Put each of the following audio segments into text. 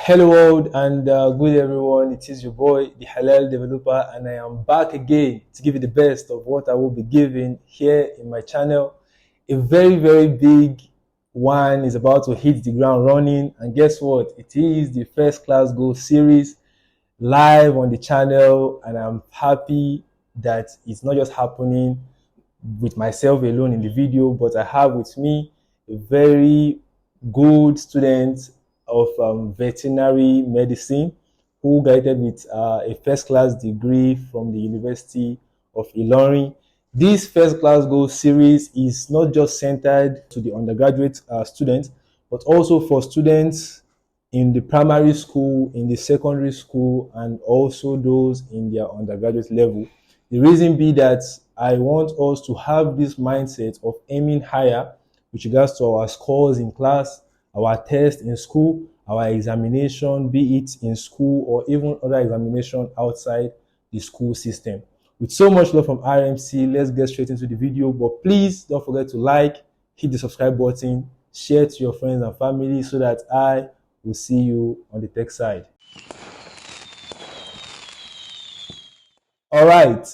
Hello world and good everyone, it is your boy the Halal developer and I am back again to give you the best of what I will be giving here in my channel. A very big one is about to hit the ground running, and guess what? It is the First Class Go series live on the channel, and I'm happy that it's not just happening with myself alone in the video, but I have with me a very good student of veterinary medicine who graduated with a first-class degree from the University of Ilorin. This First Class Go series is not just centered to the undergraduate students, but also for students in the primary school, in the secondary school, and also those in their undergraduate level. The reason be that I want us to have this mindset of aiming higher with regards to our scores in class, our test in school, our examination, be it in school or even other examination outside the school system. With so much love from RMC, let's get straight into the video. But please don't forget to like, hit the subscribe button, share to your friends and family so that I will see you on the tech side. All right,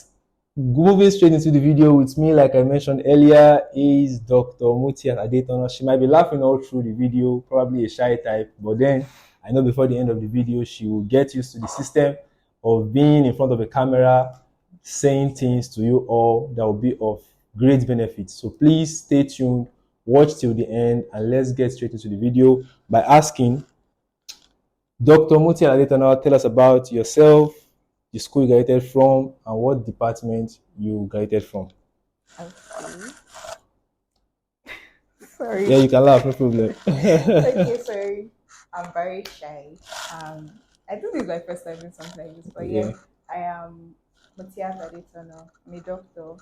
moving straight into the video with me, like I mentioned earlier, is Dr Mutiat Adetona. She might be laughing all through the video, probably a shy type, but then I know before the end of the video, she will get used to the system of being in front of a camera, saying things to you all that will be of great benefit. So please stay tuned, watch till the end, and let's get straight into the video by asking Dr. Mutian Adetona, tell us about yourself, the school you graduated from, and what department you graduated from. Okay. Sorry. Yeah, you can laugh, no problem. Okay, sorry. I'm very shy. I think this is my first time doing something like this, but yeah, I am Mutiat Adetona. I'm a doctor,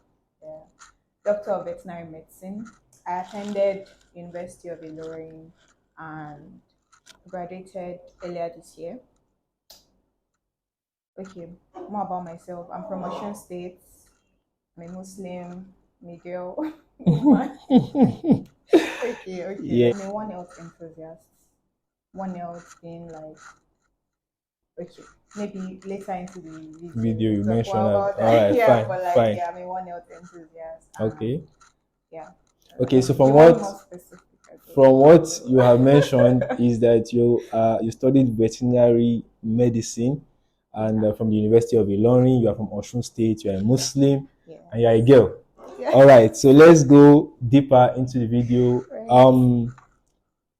doctor of veterinary medicine. I attended University of Ilorin and graduated earlier this year. Okay, more about myself. I'm from Osun State. I'm a Muslim, I'm a girl. Okay. Yeah. I'm a One Health enthusiast. One Health being like, okay, maybe later into the Video you talk mentioned. more about that. All right, Yeah, fine, but like, fine. yeah, I'm a One Health enthusiast. Okay. Yeah. Okay, so from You want what more specific as well? from what you have mentioned is that you studied veterinary medicine, and from the University of Ilorin. You are from Osun State. You are a Muslim, Yeah. and you are a girl. Yeah. All right, so let's go deeper into the video. Right.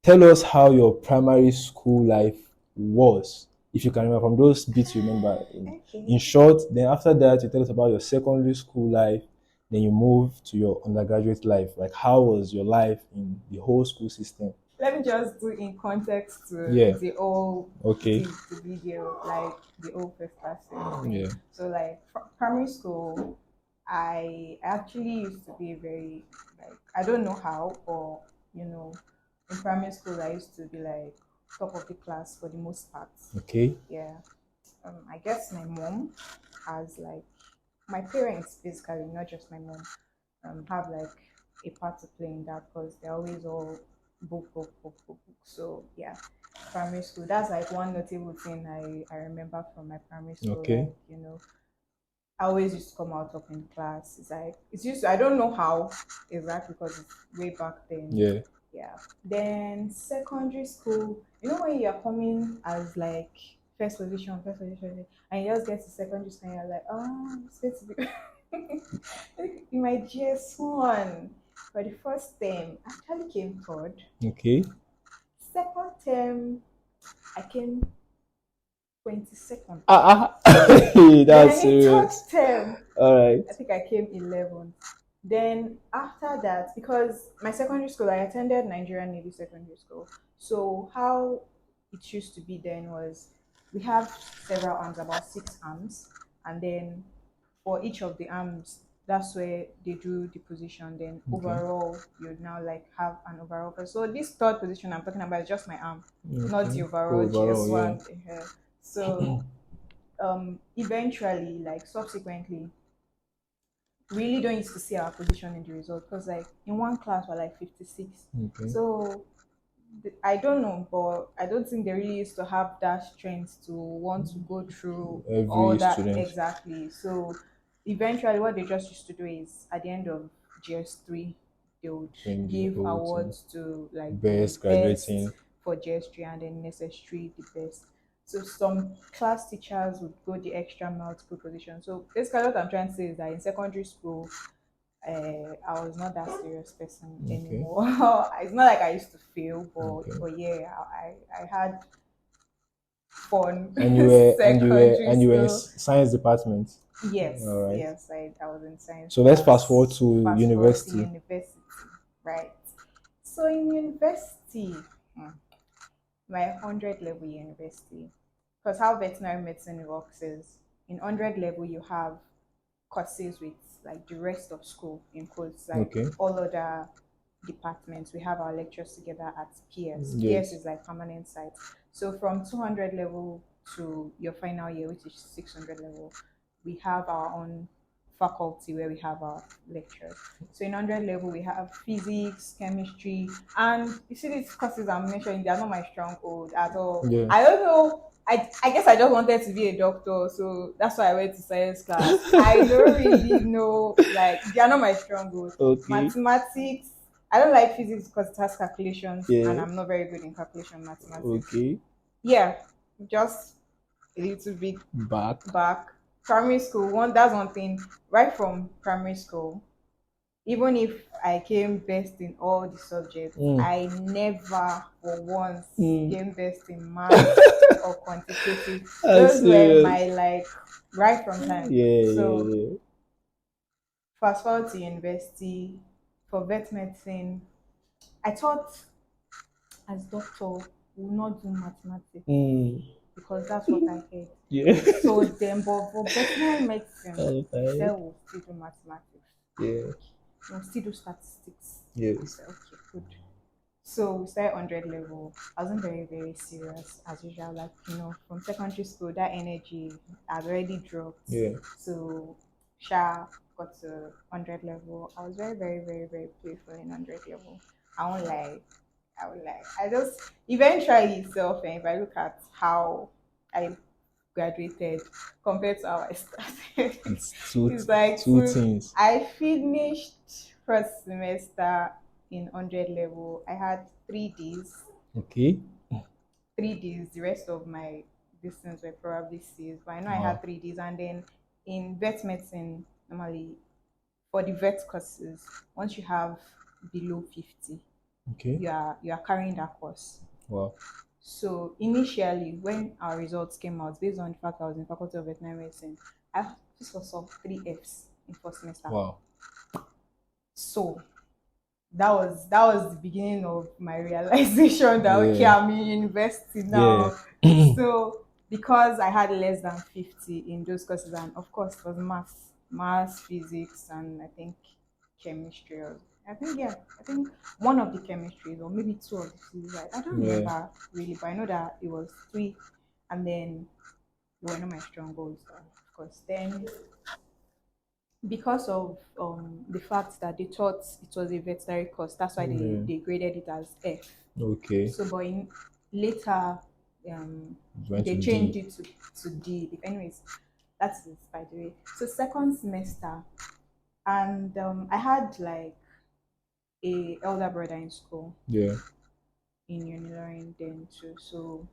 Tell us how your primary school life was, if you can remember from those bits you remember. In short, then after that, you tell us about your secondary school life. Then you move to your undergraduate life. Like, how was your life in the whole school system? Let me just do in context to the whole the video, like the whole first class thing. Yeah. So like primary school, I actually used to be very like, I don't know how, or in primary school I used to be like top of the class for the most part. Okay. Yeah. I guess my mom has like, my parents basically, not just my mom, have like a part to play in that because they're always all book. So yeah, primary school, that's like one notable thing I remember from my primary school. Okay. Like, I always used to come out top in class. It's like, it's used to, I don't know how exactly because it's way back then. Yeah. Then secondary school, when you're coming as like first position, and you just get to secondary school and you're like, oh, it's going to be in my GS1 for the first term, I actually came third. Okay. Second term, I came 22nd. That's serious. Third term, all right, I think I came 11th. Then after that, because my secondary school, I attended Nigerian Navy Secondary School. So how it used to be then was, we have several arms, about 6 arms, and then for each of the arms, that's where they do the position. Then overall, you now like have an overall. So this third position I'm talking about is just my arm, not the overall GS1. Yeah. So eventually, like subsequently, we really don't used to see our position in the result because like in one class we're like 56. So I don't know, but I don't think they really used to have that strength to want to go through all Every that student exactly. So eventually, what they just used to do is at the end of GS3, they would bring the give whole thing. awards to like the Best best graduating. for GS3 and then necessary the best. So some class teachers would go the extra mile to put position. So basically, what I'm trying to say is that in secondary school, I was not that serious person Okay. anymore. It's not like I used to fail, Okay. but yeah, I had fun And you were secondary in school. science department. Yes, All right. yes, I was in science So let's fast forward class. to Fast forward to university. university, right? So in university, hmm, my 100 level university, because how veterinary medicine works is in 100 level you have courses with like the rest of school in quotes, like Okay. all other departments. We have our lectures together at PS. PS Yes. is like permanent site. So from 200 level to your final year, which is 600 level, we have our own faculty where we have our lectures. So in 100 level, we have physics, chemistry, and you see these courses I'm mentioning, they are not my stronghold at all. Yeah. I don't know. I guess I just wanted to be a doctor, so that's why I went to science class. I don't really know, like, they are not my stronghold. Okay. Mathematics, I don't like physics because it has calculations, and Yeah. I'm not very good in calculation mathematics. Okay. Yeah, just a little bit Back. back. Primary school, that's one thing. Right from primary school, even if I came best in all the subjects, Mm. I never for once Mm. came best in math or quantitative. That's Those were serious. my like right from time. Yeah, So yeah, yeah. fast forward to university for vet medicine. I thought as doctor we will not do mathematics Mm. because that's what I heard. Yeah. So then, but for veterinary medicine, they Okay. said we'll still do mathematics. Yeah. We'll still do statistics. I Yes. said, okay, good. So we started 100 level. I wasn't very, very serious as usual. Like, from secondary school, that energy had already dropped. Yeah. So, Sha got to 100 level. I was very, very, very, very playful in 100 level. I won't lie. I would lie. I just, eventually, self, and if I look at how I graduated compared to how I started, It's two it's like two things. I finished first semester in 100 level. I had 3 Ds. Okay. 3 Ds. The rest of my distance were probably Cs, but I know I Wow. had 3 Ds. And then in vet medicine, normally for the vet courses, once you have below 50, Okay. you are carrying that course. Wow. So initially, when our results came out, based on the fact I was in Faculty of Veterinary Medicine, I just saw 3 Fs in first semester. Wow. So that was the beginning of my realization that okay, Yeah. I'm in university now. Yeah. So because I had less than 50 in those courses, and of course it was maths, physics, and I think chemistry. I think one of the chemistries or maybe two of the physics. I don't Yeah. remember really, but I know that it was three, and then they were not my strong goals. Of course, then because of the fact that they thought it was a veterinary course, that's why Yeah. they graded it as F. Okay. So, but later, Went they to changed D. it to D. Anyways, that's it, by the way. So, second semester, and I had like a elder brother in school Yeah. in Ilorin then too. So,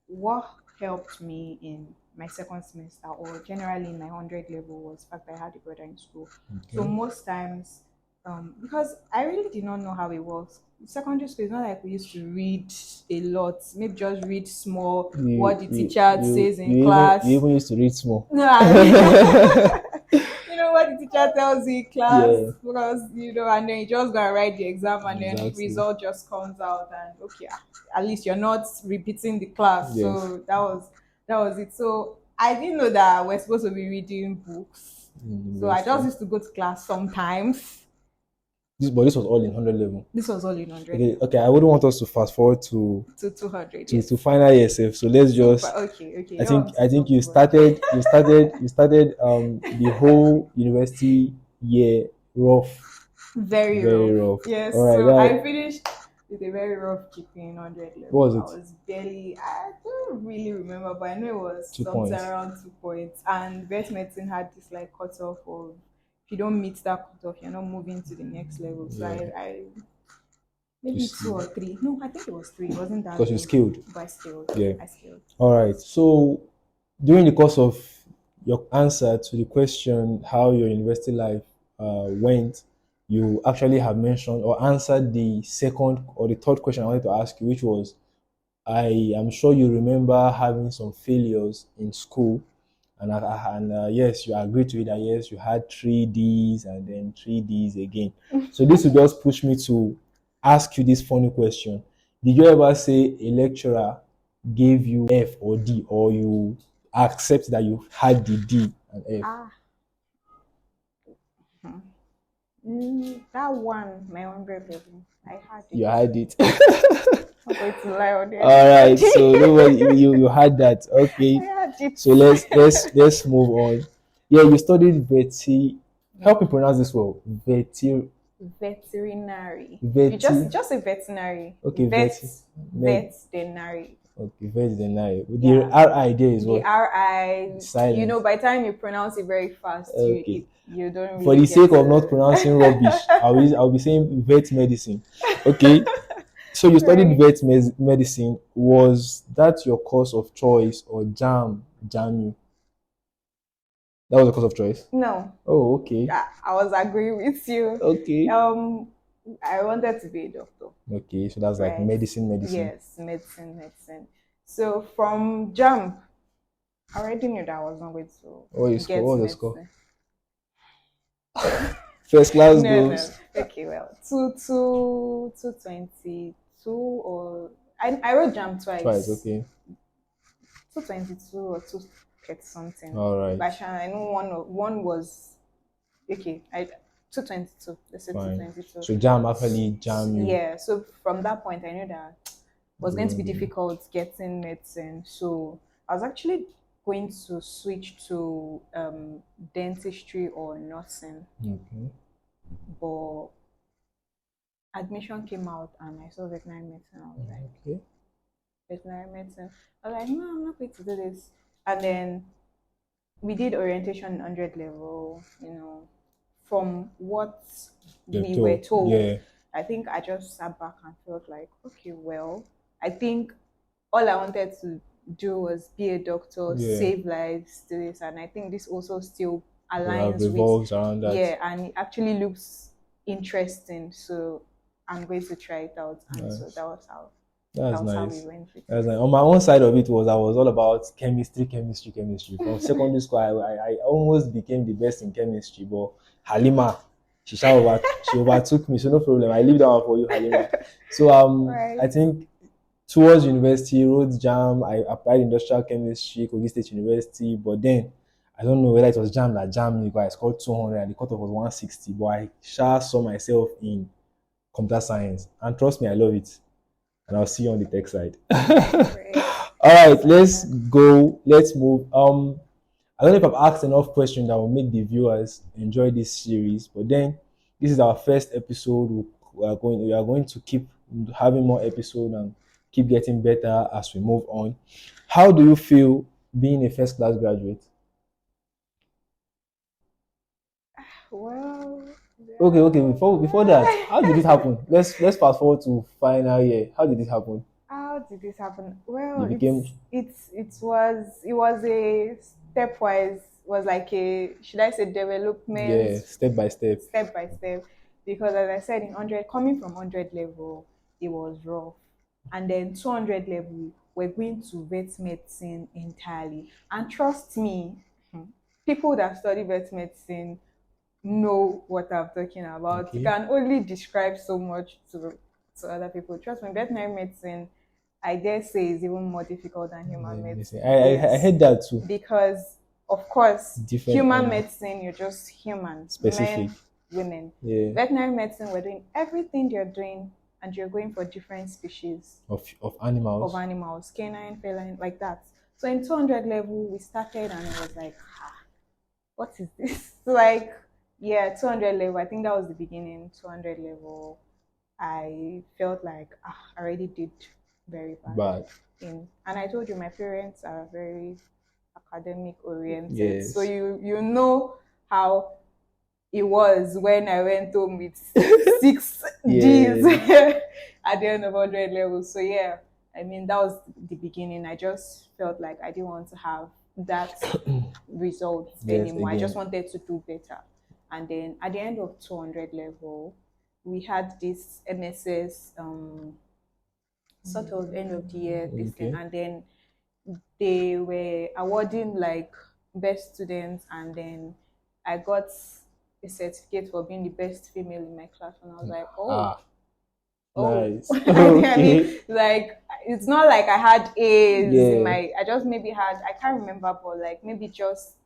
what helped me in my second semester or generally in my 100 level was the fact that I had a brother in school. So Okay. most times, because I really did not know how it works. Secondary school is not like we used to read a lot. Maybe just read small what the teacher says in class. You even used to read small. No, I what the teacher tells you in class Yeah. because and then you just gotta write the exam and then Exactly. result just comes out and okay, at least you're not repeating the class. Yes. So that was it. So I didn't know that we're supposed to be reading books. So I just used to go to class sometimes. This was all in 100 level. This was all in 100. Okay. I wouldn't want us to fast forward to 200. to final year self. So let's just. Okay. I think you started the whole university year rough. Very Very rough. rough. Yes. All right, so I finished With a very rough GPA in 100 What level. was I it? was barely, I don't really remember, but I know it was Two something points. around 2 points. And vet medicine had this like cutoff of if you don't meet that cutoff, you're not moving to the next level. So Yeah. I You maybe two see, or three. No, I think it was three. It wasn't that because you low, skilled. but I scaled. Yeah. I scaled. All right. So during the course of your answer to the question how your university life went, you actually have mentioned or answered the second or the third question I wanted to ask you, which was I am sure you remember having some failures in school, and yes, you agreed to it that yes, you had 3 Ds and then 3 Ds again. So this will just push me to ask you this funny question: did you ever say a lecturer gave you F or D, or you accept that you had the D and F? Ah, hmm. That one, my 100 level, I had it. You had it. I'm going to lie on All right. So anybody. nobody, you had that. Okay. I had it. So let's move on. Yeah, you studied veti. Help me pronounce this well. Veterinary. You Veti. just a veterinary. Okay, veti. Med. Veterinary. Okay, veterinary. The Yeah. R I there is The what? RI, Silent. by the time you pronounce it very fast, Okay. you don't For really the get sake of not to. pronouncing rubbish, I'll be saying vet medicine. Okay. So you studied Right. medicine. Was that your course of choice or jam you? That was a course of choice. No, Oh, okay. I was agreeing with you. Okay. Um, I wanted to be a doctor, Okay, so that's like right? medicine. Yes, medicine. So from jump, I already knew that I was not going What to is score? get What was the score? medicine. First class No. goes Okay, well, 222 or I wrote jump twice. twice. Okay. 222 or 230 something. All right. But I know one was okay. I 222. Let's say Fine. 222. So jam actually jam you. Yeah. So from that point, I knew that it was going to be Mm. difficult getting medicine. So I was actually going to switch to dentistry or nursing, Okay. but admission came out and I saw veterinary medicine. I was like, Okay. veterinary medicine. I was like, no, I'm not going to do this. And then we did orientation 100 level, from what The we were told. Yeah. I think I just sat back and felt like, okay, well, I think all I wanted to do was be a doctor, Yeah. save lives, do this. And I think this also still aligns with, revolves around that. yeah, and it actually looks interesting. So I'm going to try it out. And so Nice. that was how That's how nice. we went with it. That's nice. On my own side of it was I was all about chemistry. From secondary school, I almost became the best in chemistry, but Halima, she overtook me, so no problem. I leave that one for you, Halima. So Right. I think towards university, road jam, I applied industrial chemistry, Kogi State University, but then I don't know whether it was jam that jammed me, but I scored 200 and the cutoff was 160. But I saw myself in computer science, and trust me, I love it. And I'll see you on the tech side. Great. All right, let's go. Let's move. I don't know if I've asked enough questions that will make the viewers enjoy this series, but then this is our first episode. We are going to keep having more episodes and keep getting better as we move on. How do you feel being a first class graduate? Well, Okay. Before that, how did it happen? Let's fast forward to final year. How did it happen? how did this happen? Well, You became it was a stepwise, was like a, should I say, development, step by step. step by step, because as I said, in 100, coming from 100 level, it was rough, and then 200 level, we're going to vet medicine entirely, and trust me, people that study vet medicine know what I'm talking about. You Okay. can only describe so much to other people. Trust me, veterinary medicine, I dare say, is even more difficult than human medicine. I heard that too. Because, of course, Different human medicine, you're just human, specific. men, women. Yeah. Veterinary medicine, we're doing everything you're doing, and you're going for different species Of animals. canine, feline, like that. So in 200 level, we started, and it was like, what is this? Like, yeah, 200 level. I think that was the beginning. 200 level. I felt like I already did very bad Bad. and I told you my parents are very academic oriented. So Yes. you know how it was when I went home with six D's Yeah. at the end of 100 levels. So yeah, I mean that was the beginning. I just felt like I didn't want to have that result Yes, anymore. I just again. wanted to do better. And then at the end of 200 level, we had this MSS sort of end of the year this thing, Okay. and then they were awarding like best students, and then I got a certificate for being the best female in my class, and I was like, oh, Ah, oh. nice. I mean, Okay. like it's not like I had A's in Yeah. my. I just maybe had, I can't remember, but like maybe just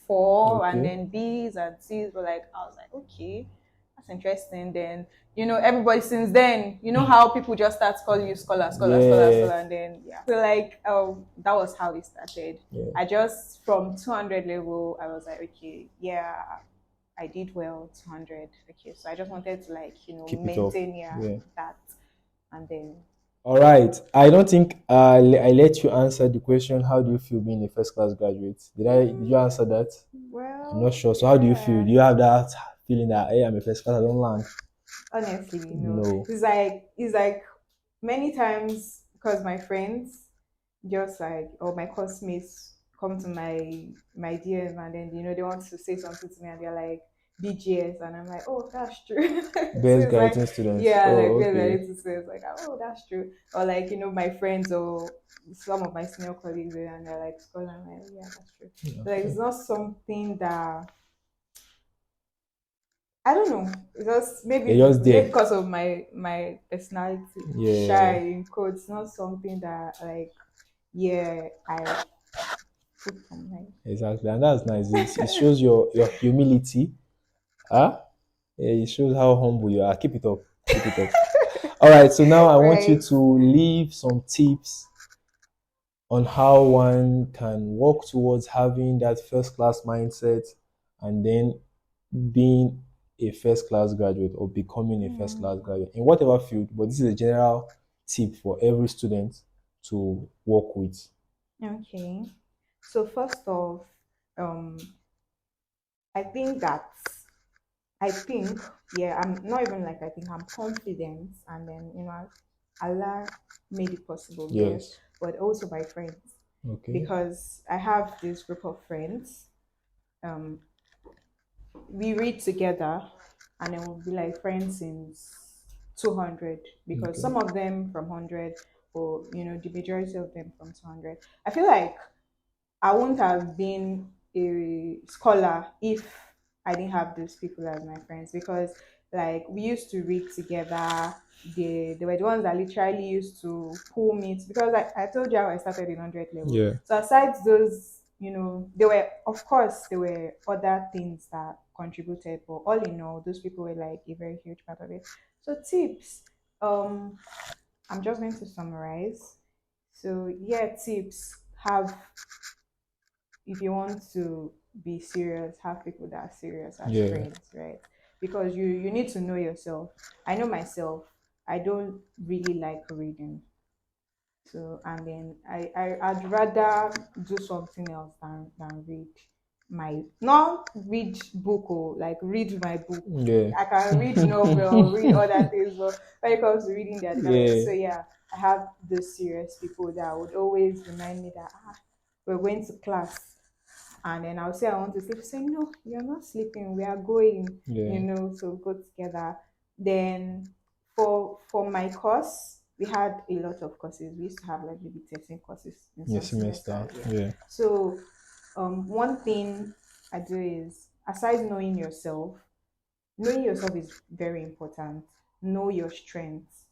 four, and Okay. then B's and C's were like, I was like, okay, that's interesting. Then everybody since then, you know how people just start calling you scholar, scholar, scholar, Yeah. scholar, and then yeah. So like that was how it started. Yeah. I just from 200 level, I was like, okay, yeah, I did well 200. Okay, so I just wanted to like Keep it up. maintain, yeah, Yeah. that, and then All right. I don't think I let you answer the question. How do you feel being a first class graduate? Did you answer that? I'm not well, sure. So how do you feel? yeah. Do you have that feeling that hey, I'm a first class, I don't learn? Honestly, No. it's like many times because my friends just like or my classmates come to my DM, and then they want to say something to me, and they're like BGS, and I'm like, oh, that's true. So Best it's like, graduating students. yeah, like Oh, really okay. related to say it's like, oh, that's true. Or like my friends or some of my senior colleagues, and they're like scholar, I'm like, yeah, that's true. Like Okay. it's not something that I don't know. It's just You're just maybe there. because of my personality, Yeah. shy in quotes. Not something that like yeah I put on my Exactly. And that's nice. It shows your humility. Huh? Yeah, it shows how humble you are. Keep it up. Keep it up. All right. So now I want you right. to leave some tips on how one can work towards having that first class mindset and then being a first class graduate or becoming a first Mm, class graduate in whatever field. But this is a general tip for every student to work with. okay. So first off, um, I think that yeah, I'm not even like I think I'm confident, and then Allah made it possible, yes, Yes. but also by friends Okay. because I have this group of friends. Um, we read together, and then we'll be like friends since 200 because Okay. some of them from 100, or the majority of them from 200. I feel like I wouldn't have been a scholar if I didn't have those people as my friends, because like we used to read together. They were the ones that literally used to pull me because I told you how I started in 100 level. Yeah. So aside those, there were, of course, there were other things that contributed, but all in all, those people were like a very huge part of it. So tips, um, I'm just going to summarize. So yeah, tips have, if you want to be serious, have people that are serious as Yeah. friends, right? Because you need to know yourself. I know myself. I don't really like reading. So and then I'd rather do something else than read my not read book or like read my book. Yeah. I can read novel, read other things, but when it comes to reading, they're different. Yeah. So yeah, I have those serious people that would always remind me that we're going to class, and then I'll say I want to sleep. Say no, you're not sleeping. We are going. Yeah. So go together. Then for my course, we had a lot of courses. We used to have like maybe 13 courses in Yeah. some Semester. semesters. Yeah. Yeah. So one thing I do is aside knowing yourself is very important. Know your strengths.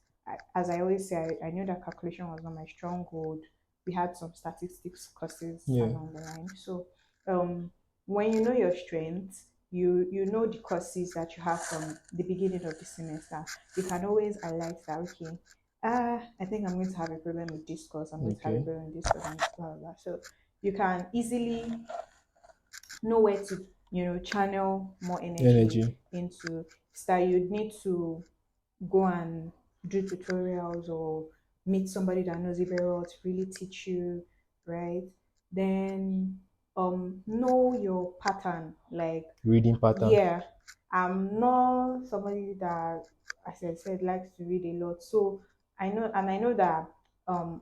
As I always say, I knew that calculation was not my stronghold. We had some statistics courses Yeah. along the line. So um, when you know your strengths, you know the courses that you have from the beginning of the semester. You can always highlight that, okay, I think I'm going to have a problem with this course. I'm going to have a Okay. problem with this course, and blah blah blah. So you can easily know where to channel more energy Energy. into. That you need to go and do tutorials or meet somebody that knows it very well to really teach you, right? Then know your pattern. Like, Reading pattern. yeah, I'm not somebody that, as I said, likes to read a lot. So I know that um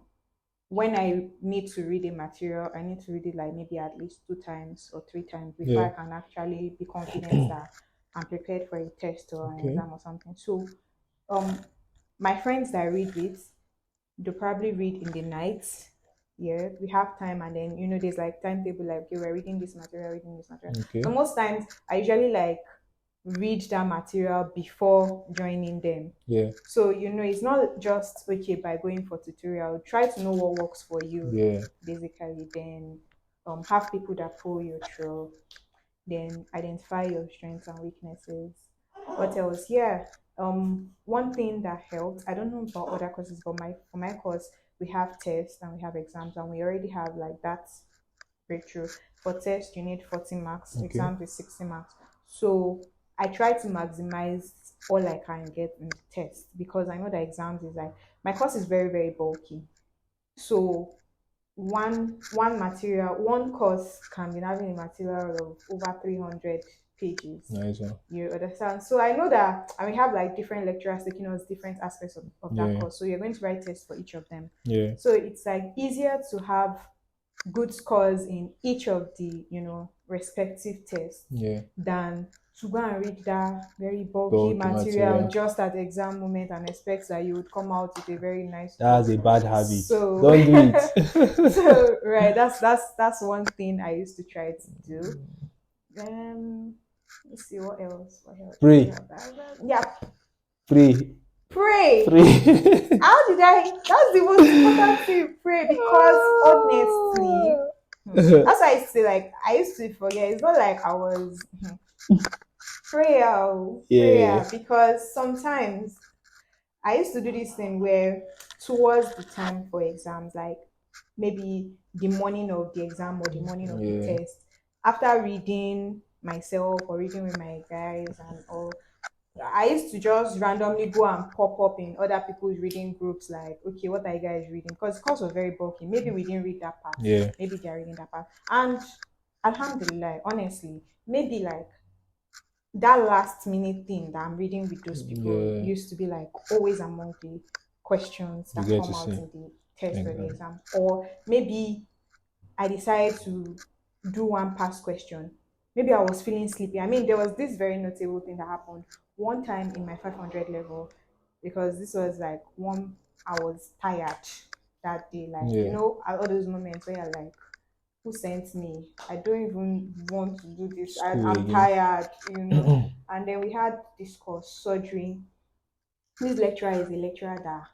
when I need to read a material, I need to read it like maybe at least 2 times or 3 times before Yeah. I can actually be confident that I'm prepared for a test or an Okay. exam or something. So um my friends that I read with, they'll probably read in the night. Yeah, we have time, and then there's like timetable, like, okay, we're reading this material, reading this material. Okay. So most times I usually like read that material before joining them. Yeah. So it's not just okay by going for tutorial. Try to know what works for you, Yeah. basically. Then have people that pull you through. Then identify your strengths and weaknesses. What else? Yeah. One thing that helped, I don't know about other courses, but for my course, we have tests and we have exams, and we already have like that breakthrough. For test, you need 40 marks, Okay. exams is 60 marks. So I try to maximize all I can get in the test, because I know that exams is like, my course is very, very bulky. So one course can be having a material of over 300 pages. Nice one. You understand? So I know that, and we have like different lecturers taking us different aspects of that Yeah. course. So you're going to write tests for each of them. Yeah. So it's like easier to have good scores in each of the respective tests Yeah. than to go and read that very bulky Bulky material material. just at the exam moment and expect that you would come out with a very nice That's score. a bad habit. So Don't do it. so right, that's one thing I used to try to do. Let's see what else. Pray. Yeah, Pray. pray. Pray. How did I? That's the most important thing. Pray, because honestly, that's why I say, like, I used to forget. It's not like I was prayer, Yeah. because sometimes I used to do this thing where towards the time for exams, like maybe the morning of the exam or the morning of the Yeah. test, after reading myself or reading with my guys and all, I used to just randomly go and pop up in other people's reading groups, like, okay, what are you guys reading? Because the course was very bulky. Maybe we didn't read that part. Yeah. Maybe they're reading that part. And alhamdulillah, honestly, maybe like that last minute thing that I'm reading with those people Yeah. used to be like always among the questions You that get to come out see. in the test or the Exactly. exam. Or maybe I decided to do one past question. Maybe I was feeling sleepy. I mean, there was this very notable thing that happened one time in my 500 level, because this was like one, I was tired that day. Like, Yeah. all those moments where you're like, who sent me? I don't even want to do this. School I'm again. tired. And then we had this course, surgery. This lecturer is a lecturer that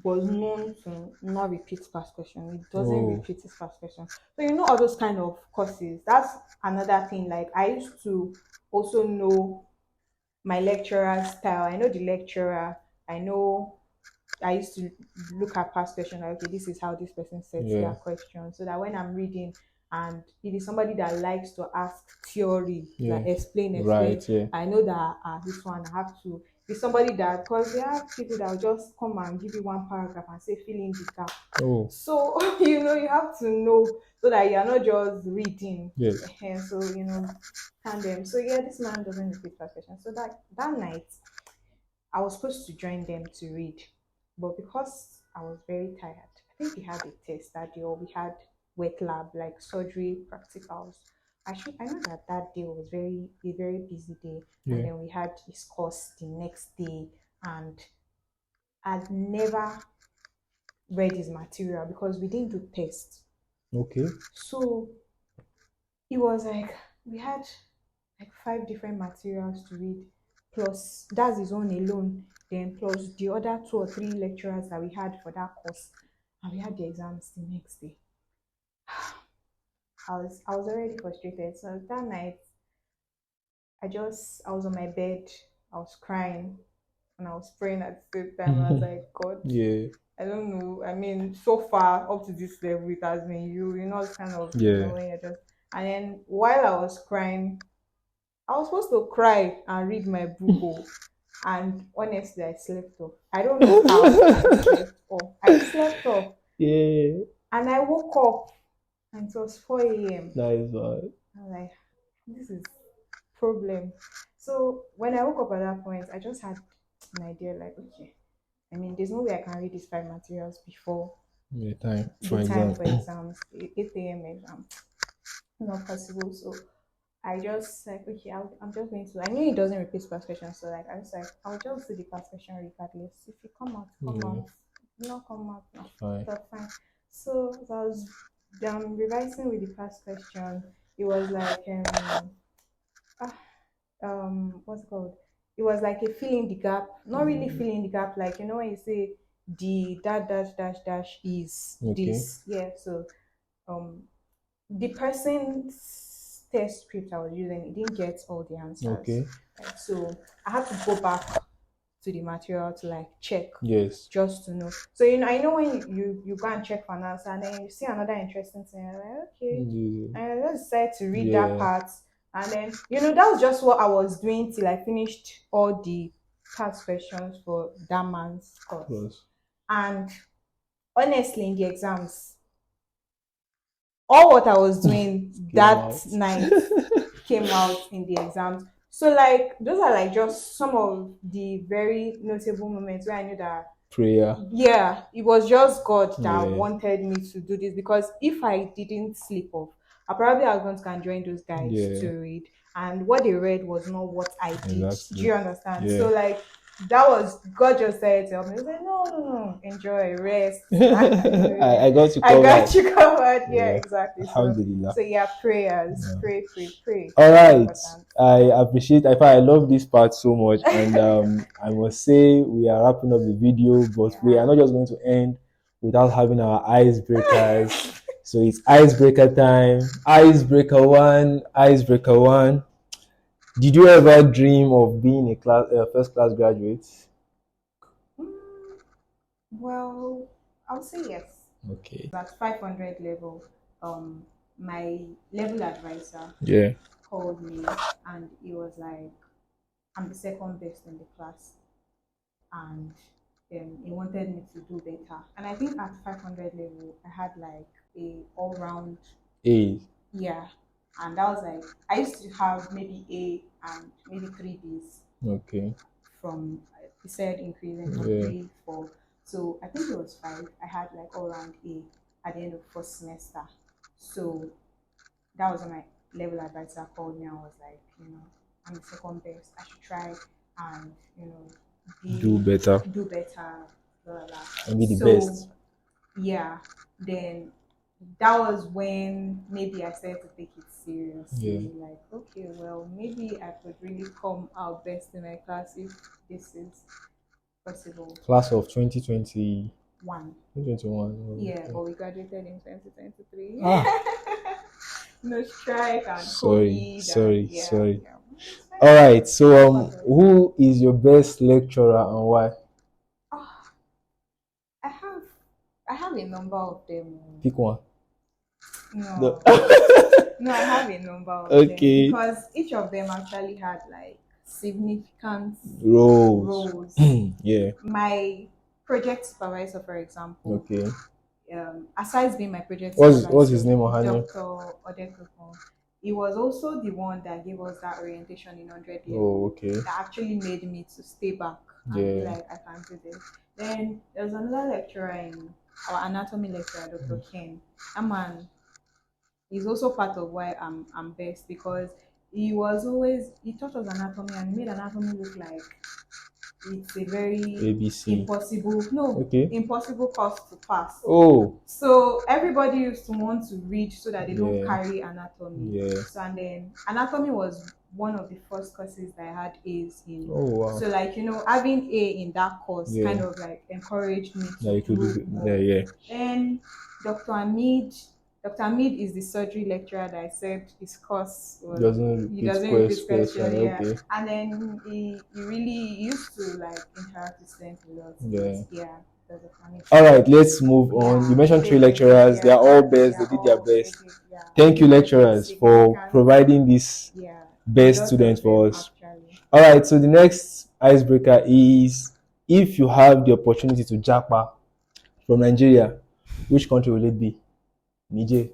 was known to not repeat past question. It doesn't Oh. repeat his past question. So all those kind of courses. That's another thing. Like, I used to also know my lecturer's style. I know the lecturer. I know I used to look at past questions, like, okay, this is how this person sets their Yeah. question, so that when I'm reading and it is somebody that likes to ask theory, Yeah. like explain, Right. Yeah. I know that this one I have to be somebody that, because they have people that will just come and give you one paragraph and say fill in the gap. Oh. So you have to know, so that you're not just reading. Yes. So tandem. So yeah, this man doesn't repeat past questions. So that night I was supposed to join them to read, but because I was very tired, I think we had a test that day, or we had wet lab, like surgery practicals. I know that that day was a very busy day, and Yeah. then we had this course the next day, and I'd never read his material because we didn't do tests. Okay. So it was like we had like 5 different materials to read, plus that's his own alone, then plus the other 2 or 3 lecturers that we had for that course, and we had the exams the next day. I was already frustrated. So that night I was on my bed, I was crying, and I was praying at the same time. I was like, God, Yeah. I don't know. I mean, so far up to this level, it has been it's kind of, Yeah. when you're just. And then while I was crying, I was supposed to cry and read my book. And honestly, I slept off. I don't know how I slept off. I slept off. Yeah. And I woke up and it was 4 a.m. Nice one. I'm like, this is problem. So when I woke up at that point, I just had an idea like, okay, I mean, there's no way I can read these five materials before Yeah, time for the time exam. for exams, 8 a.m. exam. Not possible. So I just like, okay, I'm just going to. I knew it doesn't repeat past questions, so like I was like, I'll just do the past question regardless. If you come out, come Yeah, out. If you not come out, no, fine. that's fine. So as I was revising with the past question, it was like ah, what's it called? It was like a fill in the gap, not really fill in the gap, like you know when you say the dash dash dash dash is Okay. this, yeah. So um the person's test script I was using, it didn't get all the answers. Okay. Right? So I had to go back to the material to like check Yes. just to know. So you know, I know when you go and check for an answer and then you see another interesting thing, you're like, okay, Yeah. and I just decided to read that Yeah. part. And then you know that was just what I was doing till I finished all the past questions for that man's course. Plus. And honestly, in the exams, all what I was doing that out. night came out in the exams. So like those are like just some of the very notable moments where I knew that Prayer. yeah, it was just God that Yeah. wanted me to do this because if I didn't sleep off, I probably was going to go and join those guys Yeah. to read. And what they read was not what I did. Exactly. Do you understand? Yeah. So like that was God just said to me. He said, no, enjoy, rest. I got you I covered. got you covered. Yeah, Yeah. exactly. Alhamdulillah. So yeah, prayers. Yeah. Pray. All Very right. important. I appreciate. I love this part so much, and I must say we are wrapping up the video, but we are not just going to end without having our icebreakers. So it's icebreaker time. Icebreaker one. Icebreaker one. Did you ever dream of being a first class graduate? Mm, well, I'll say yes. Okay. At 500 level, my level advisor Yeah. called me and he was like, I'm the second best in the class, and he wanted me to do better. And I think at 500 level, I had like a all round A. yeah, and that was like I used to have maybe A and maybe three Bs Okay. from he said increasing from Yeah. 3, 4. So I think it was 5. I had like all round A at the end of first semester. So that was when my level advisor called me and was like, you know, I'm the second best. I should try and you know Do better. do better, blah, blah, blah. And be the So best. yeah, then that was when maybe I started to take it seriously. Yeah. Like, okay, well, maybe I could really come out best in my class if this is possible. Class of 2020. 2021. Oh, Yeah, okay. but we graduated in 2023. Ah. No strike and Sorry. COVID. Yeah. All right. So, who is your best lecturer and why? Oh, I have a number of them. Pick one. No. No, I have a number of them because each of them actually had like significant roles. Yeah. My project supervisor, for example. Okay. Aside being my project supervisor, What's his name or her name? Dr. Adetona. He was also the one that gave us that orientation in 100 years. Oh, okay. That actually made me to stay back and be like, I can't do this. Then there was another lecturer in our anatomy lecturer, Dr. Ken. That man is also part of why I'm best because he taught us anatomy and he made anatomy look like it's a very ABC. impossible course to pass. Oh. So everybody used to want to read so that they don't carry anatomy. Yeah. So and then anatomy was one of the first courses that I had A's in. Oh wow. So like having A in that course kind of like encouraged me to do more. Yeah. Then Dr. Amid is the surgery lecturer that I said his course doesn't repeat question. Yeah. Okay. And then he really used to like interact with students a lot. Yeah. All right, let's move on. You mentioned 3 lecturers. They are all best. They did their best. Thank you, lecturers, for providing this best student for us. All right, so the next icebreaker is, if you have the opportunity to japa from Nigeria, which country will it be? Niger.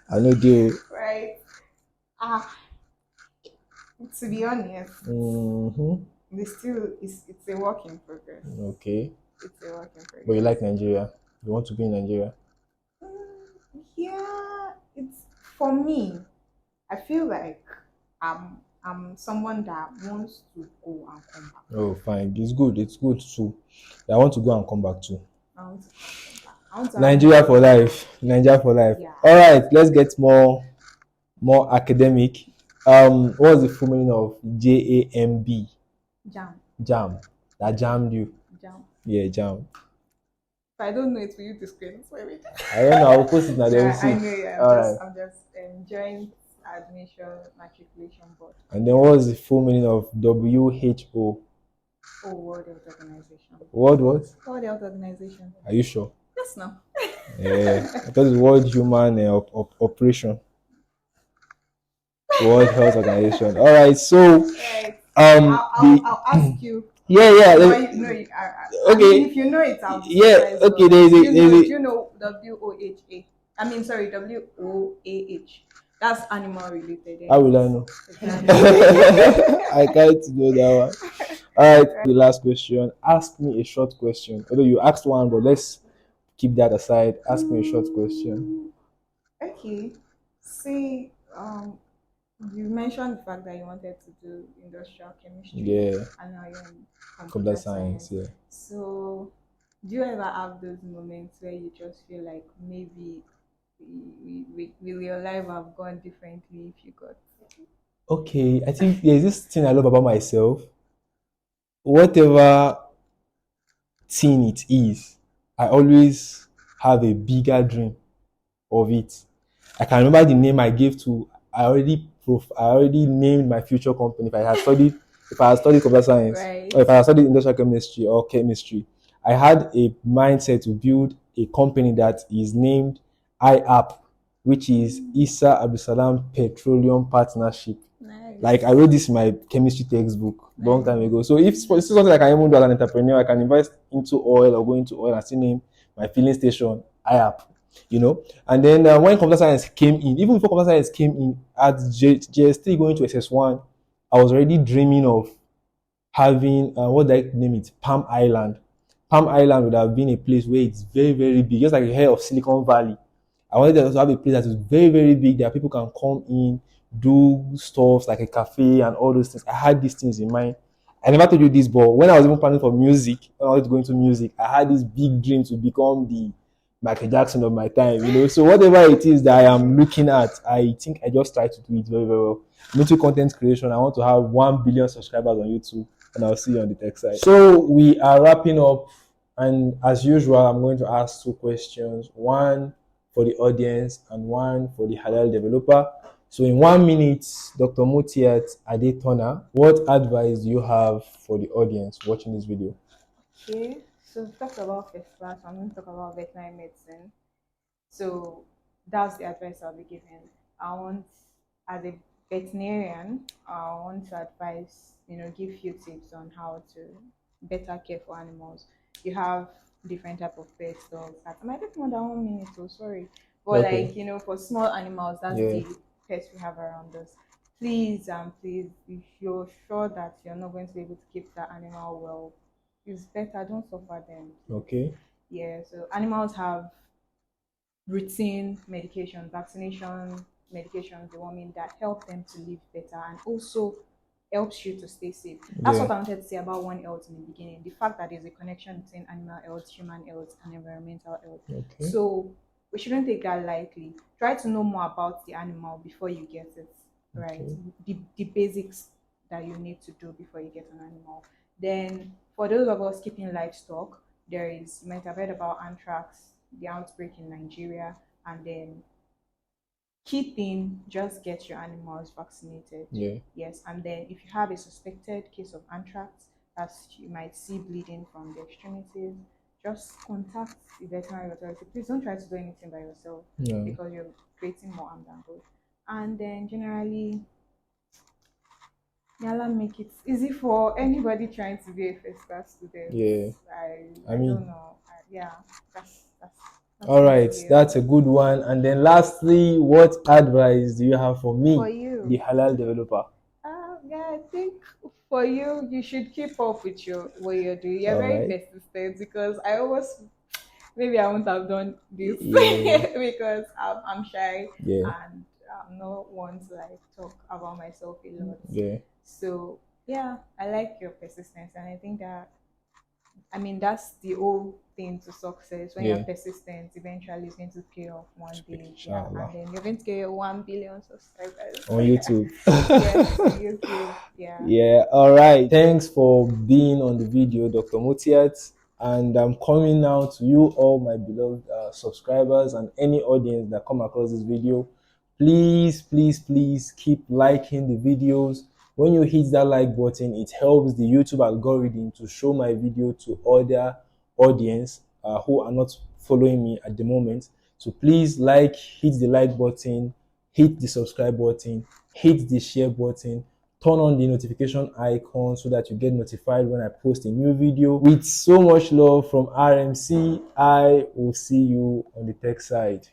I know deal. Right. Ah, to be honest, Mm-hmm. it's a work in progress. Okay. It's a work in progress. But you like Nigeria? You want to be in Nigeria? Yeah, it's for me. I feel like I'm someone that wants to go and come back. Oh, fine. It's good. It's good too. I want to go and come back too. I want to go and come back. I want to have Nigeria for life. Nigeria for life. yeah. All right. Let's get more academic. What's the full meaning of JAMB? Jam. Jam. That jammed you. Jam. Yeah, jam. If I don't know it, will you disclaim it for me? I don't know. I'll post it now. They will see. I know. Yeah, All right. I'm just enjoying admission matriculation board. And then what's the full meaning of WHO? Oh, World Health Organization. World what? World Health Organization. Are you sure? Yes, no. Yeah. Because it's World Human Operation. World Health Organization. All right. So, Right. the I'll ask you. yeah. No, okay. I mean, if you know it, I'll be Yeah. surprised, Okay. but There's a do you know WOHA? I mean, sorry, WOAH. That's animal related. How will I know? Exactly. I can't know that one. All right. The last question. Ask me a short question. Although you asked one, but let's keep that aside. Ask me a short question. Okay. See, you mentioned the fact that you wanted to do industrial chemistry. Yeah. And now you're in Computer science. Yeah. So, do you ever have those moments where you just feel like maybe will your life have gone differently if you got? Okay. I think there's this thing I love about myself. Whatever thing it is, I always have a bigger dream of it. I can remember the name I gave to. I already named my future company. If I had studied computer science, Right. or if I had studied industrial chemistry or chemistry, I had a mindset to build a company that is named IAP, which is Isa Abdulsalam Petroleum Partnership. Nice. Like I wrote this in my chemistry textbook long time ago. So if it's something I can even do as an entrepreneur, I can invest into oil or go into oil and still name my filling station IAP. And then when computer science came in, even before computer science came in at JS3 going to SS1, I was already dreaming of having what do I name it? Palm Island. Palm Island would have been a place where it's very, very big, just like a hair of Silicon Valley. I wanted to have a place that is very, very big that people can come in, do stuff like a cafe and all those things. I had these things in mind. I never told you this, but when I was even planning for music, when I was going to music, I had this big dream to become the Michael Jackson of my time. So whatever it is that I am looking at, I think I just try to do it very, very well. I'm into content creation. I want to have 1 billion subscribers on YouTube, and I'll see you on the tech side. So we are wrapping up, and as usual, I'm going to ask 2 questions, one for the audience and one for the halal developer. So in 1 minute, Dr. Mutiat Adetona, what advice do you have for the audience watching this video? Okay, so we've talked about first class. I'm going to talk about veterinary medicine. So that's the advice I'll be giving. As a veterinarian, I want to advise, give few tips on how to better care for animals. You have different type of pets, dogs, cats. I might take more than 1 minute, so sorry. But Okay. for small animals, that's Yeah. the pets we have around us. Please, if you're sure that you're not going to be able to keep that animal well, it's better don't suffer them. Okay. Yeah, so animals have routine medication, vaccination medications, deworming that help them to live better and also helps you to stay safe. That's Yeah. what I wanted to say about One Health in the beginning. The fact that there's a connection between animal health, human health, and environmental health. Okay. So we shouldn't take that lightly. Try to know more about the animal before you get it. Right. Okay. The basics that you need to do before you get an animal. Then for those of us keeping livestock, you might have heard about anthrax, the outbreak in Nigeria, and then key thing, just get your animals vaccinated. Yeah. Yes, and then if you have a suspected case of anthrax, as you might see bleeding from the extremities, just contact the veterinary authority. Please don't try to do anything by yourself because you're creating more harm than good. And then generally, Yalla make it easy for anybody trying to be a first class student. Yeah, I I don't mean, know. Yeah, that's all right, basically it. that's a good one. And then lastly, what advice do you have for For me, you, the halal developer? yeah, I think for you, you should keep up with your what you're doing. You're All very right. persistent because I almost maybe I wouldn't have done this Yeah, because I'm shy yeah, and I'm not one to like talk about myself a lot. yeah. So yeah, I like your persistence, and I think that I mean that's the whole thing to success. When you're Yeah, persistent, eventually it's going to pay off one day. Yeah, inshallah. and then you're going to get your 1 billion subscribers. On YouTube. Yes, on YouTube. Yeah. Yeah, all right. Thanks for being on the video, Dr. Mutiat. And I'm coming now to you, all my beloved subscribers and any audience that come across this video. Please, please, please keep liking the videos. When you hit that like button, it helps the YouTube algorithm to show my video to other audience who are not following me at the moment. So please like, hit the like button, hit the subscribe button, hit the share button, turn on the notification icon so that you get notified when I post a new video. With so much love from RMC, I will see you on the tech side.